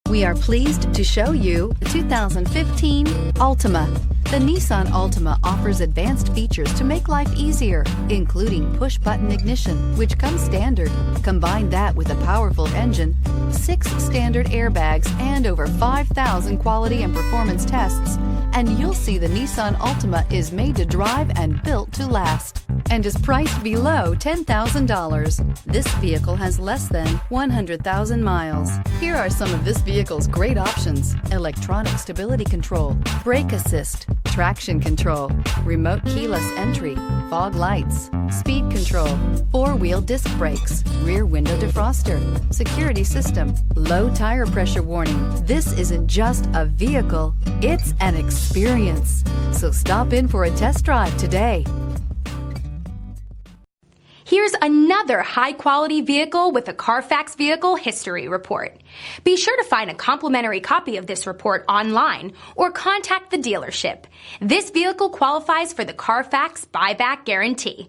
We are pleased to show you the 2015 Altima. The Nissan Altima offers advanced features to make life easier, including push-button ignition, which comes standard. Combine that with a powerful engine, 6 standard airbags, and over 5,000 quality and performance tests, and you'll see the Nissan Altima is made to drive and built to last, and is priced below $10,000. This vehicle has less than 100,000 miles. Here are some of this vehicle's great options: electronic stability control, brake assist, traction control, remote keyless entry, fog lights, speed control, 4-wheel disc brakes, rear window defroster, security system, low tire pressure warning. This isn't just a vehicle, it's an experience. So stop in for a test drive today. Here's another high-quality vehicle with a Carfax Vehicle History Report. Be sure to find a complimentary copy of this report online or contact the dealership. This vehicle qualifies for the Carfax Buyback Guarantee.